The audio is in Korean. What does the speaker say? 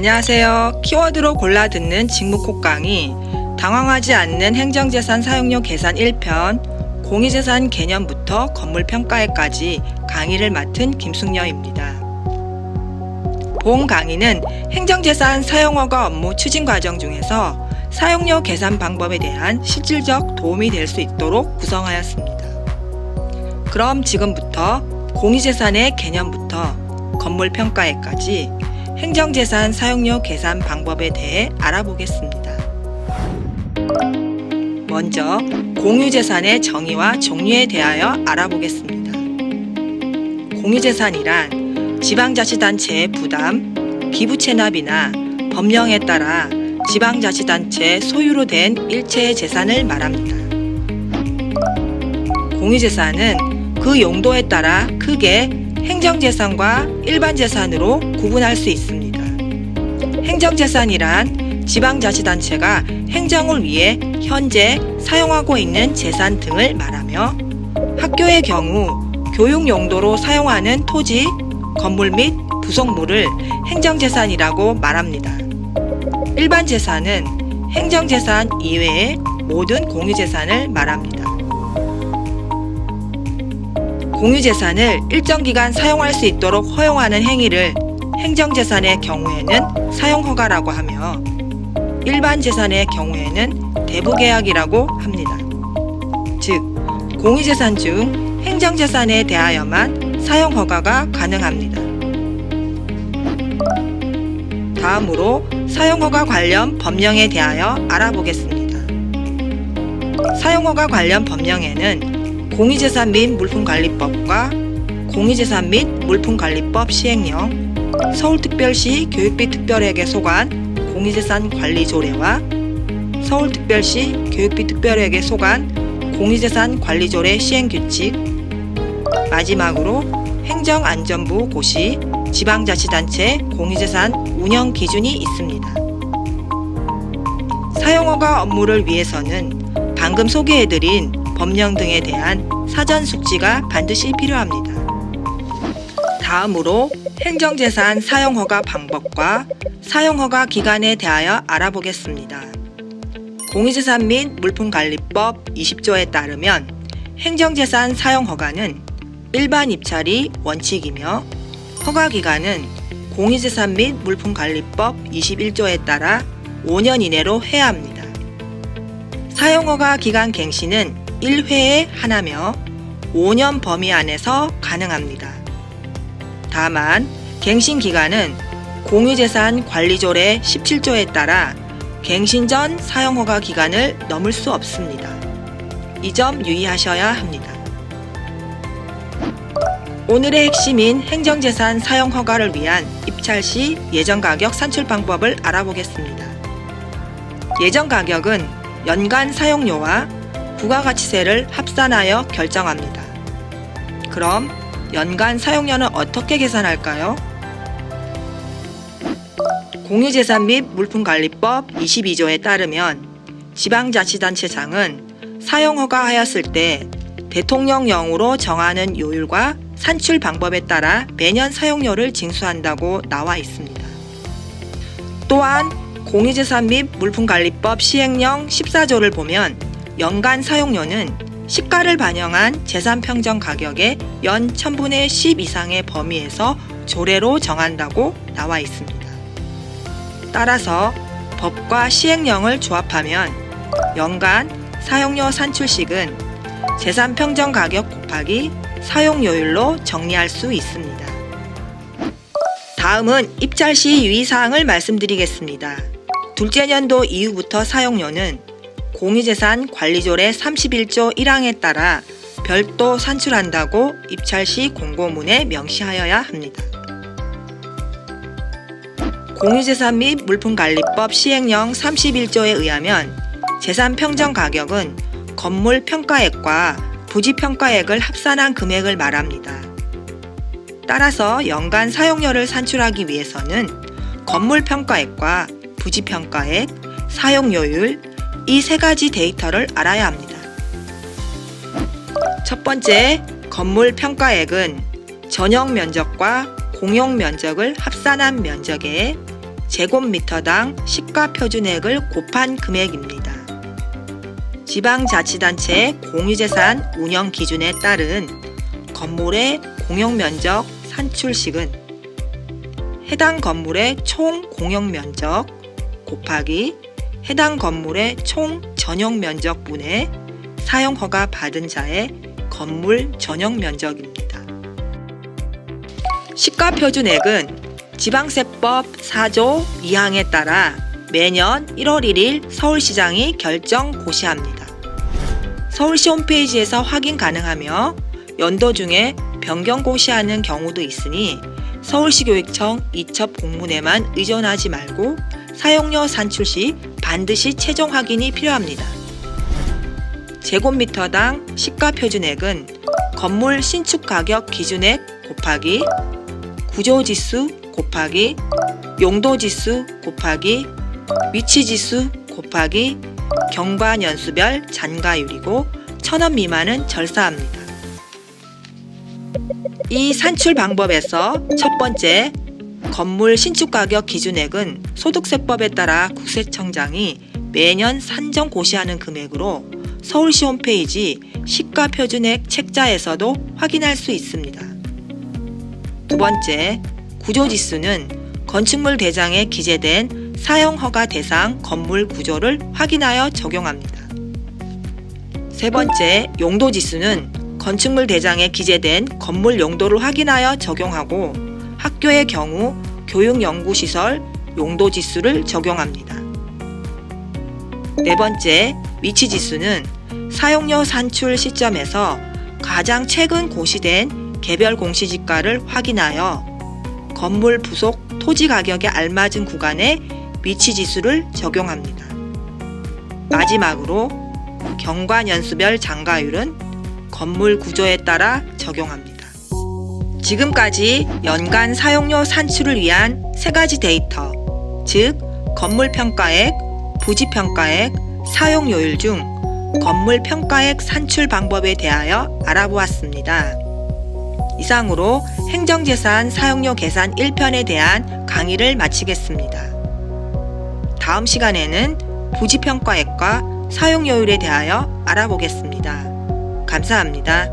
안녕하세요. 키워드로 골라 듣는 직무콕 강의, 당황하지 않는 행정재산 사용료 계산 1편, 공유재산 개념부터 건물평가에까지 강의를 맡은 김숙녀입니다. 본 강의는 행정재산 사용허가 업무 추진 과정 중에서 사용료 계산 방법에 대한 실질적 도움이 될 수 있도록 구성하였습니다. 그럼 지금부터 공유재산의 개념부터 건물평가에까지 행정재산 사용료 계산 방법에 대해 알아보겠습니다. 먼저 공유재산의 정의와 종류에 대하여 알아보겠습니다. 공유재산이란 지방자치단체의 부담, 기부채납이나 법령에 따라 지방자치단체 소유로 된 일체의 재산을 말합니다. 공유재산은 그 용도에 따라 크게 행정재산과 일반재산으로 구분할 수 있습니다. 행정재산이란 지방자치단체가 행정을 위해 현재 사용하고 있는 재산 등을 말하며 학교의 경우 교육 용도로 사용하는 토지, 건물 및 부속물을 행정재산이라고 말합니다. 일반재산은 행정재산 이외의 모든 공유재산을 말합니다. 공유재산을 일정 기간 사용할 수 있도록 허용하는 행위를 행정재산의 경우에는 사용허가라고 하며 일반재산의 경우에는 대부계약이라고 합니다. 즉, 공유재산 중 행정재산에 대하여만 사용허가가 가능합니다. 다음으로 사용허가 관련 법령에 대하여 알아보겠습니다. 사용허가 관련 법령에는 공유재산 및 물품관리법과 공유재산 및 물품관리법 시행령, 서울특별시 교육비 특별회계 소관 공유재산 관리조례와 서울특별시 교육비 특별회계 소관 공유재산 관리조례 시행규칙, 마지막으로 행정안전부 고시 지방자치단체 공유재산 운영 기준이 있습니다. 사용허가 업무를 위해서는 방금 소개해드린 법령 등에 대한 사전 숙지가 반드시 필요합니다. 다음으로 행정재산 사용허가 방법과 사용허가 기간에 대하여 알아보겠습니다. 공유재산 및 물품관리법 20조에 따르면 행정재산 사용허가는 일반 입찰이 원칙이며 허가기간은 공유재산 및 물품관리법 21조에 따라 5년 이내로 해야 합니다. 사용허가 기간 갱신은 1회에 하나며 5년 범위 안에서 가능합니다. 다만 갱신 기간은 공유재산 관리조례 17조에 따라 갱신 전 사용허가 기간을 넘을 수 없습니다. 이 점 유의하셔야 합니다. 오늘의 핵심인 행정재산 사용허가를 위한 입찰 시 예정가격 산출 방법을 알아보겠습니다. 예정가격은 연간 사용료와 부가가치세를 합산하여 결정합니다. 그럼 연간 사용료는 어떻게 계산할까요? 공유재산 및 물품관리법 22조에 따르면 지방자치단체장은 사용허가하였을 때 대통령령으로 정하는 요율과 산출 방법에 따라 매년 사용료를 징수한다고 나와 있습니다. 또한 공유재산 및 물품관리법 시행령 14조를 보면 연간 사용료는 시가를 반영한 재산평정 가격의 연 1000분의 10 이상의 범위에서 조례로 정한다고 나와 있습니다. 따라서 법과 시행령을 조합하면 연간 사용료 산출식은 재산평정 가격 곱하기 사용료율로 정리할 수 있습니다. 다음은 입찰 시 유의사항을 말씀드리겠습니다. 둘째 연도 이후부터 사용료는 공유재산 관리조례 31조 1항에 따라 별도 산출한다고 입찰 시 공고문에 명시하여야 합니다. 공유재산 및 물품관리법 시행령 31조에 의하면 재산평정 가격은 건물 평가액과 부지평가액을 합산한 금액을 말합니다. 따라서 연간 사용료를 산출하기 위해서는 건물 평가액과 부지평가액, 사용료율, 이 세 가지 데이터를 알아야 합니다. 첫 번째, 건물 평가액은 전용 면적과 공용 면적을 합산한 면적에 제곱미터당 시가표준액을 곱한 금액입니다. 지방자치단체 공유재산 운영 기준에 따른 건물의 공용면적 산출식은 해당 건물의 총 공용면적 곱하기 해당 건물의 총 전용면적분의 사용허가 받은 자의 건물 전용면적입니다. 시가표준액은 지방세법 4조 2항에 따라 매년 1월 1일 서울시장이 결정 고시합니다. 서울시 홈페이지에서 확인 가능하며 연도 중에 변경 고시하는 경우도 있으니 서울시교육청 이첩 공문에만 의존하지 말고 사용료 산출 시 반드시 최종 확인이 필요합니다. 제곱미터당 시가표준액은 건물 신축 가격 기준액 곱하기 구조지수 곱하기 용도지수 곱하기 위치지수 곱하기 경과년수별 잔가율이고 1,000원 미만은 절사합니다. 이 산출 방법에서 첫 번째, 건물 신축가격 기준액은 소득세법에 따라 국세청장이 매년 산정 고시하는 금액으로 서울시 홈페이지 시가표준액 책자에서도 확인할 수 있습니다. 두 번째, 구조지수는 건축물 대장에 기재된 사용허가 대상 건물 구조를 확인하여 적용합니다. 세 번째, 용도지수는 건축물 대장에 기재된 건물 용도를 확인하여 적용하고 학교의 경우 교육연구시설 용도지수를 적용합니다. 네 번째, 위치지수는 사용료 산출 시점에서 가장 최근 고시된 개별 공시지가를 확인하여 건물 부속 토지 가격에 알맞은 구간의 위치지수를 적용합니다. 마지막으로 경과년수별 잔가율은 건물 구조에 따라 적용합니다. 지금까지 연간 사용료 산출을 위한 세 가지 데이터, 즉 건물평가액, 부지평가액, 사용료율 중 건물평가액 산출 방법에 대하여 알아보았습니다. 이상으로 행정재산 사용료 계산 1편에 대한 강의를 마치겠습니다. 다음 시간에는 부지평가액과 사용료율에 대하여 알아보겠습니다. 감사합니다.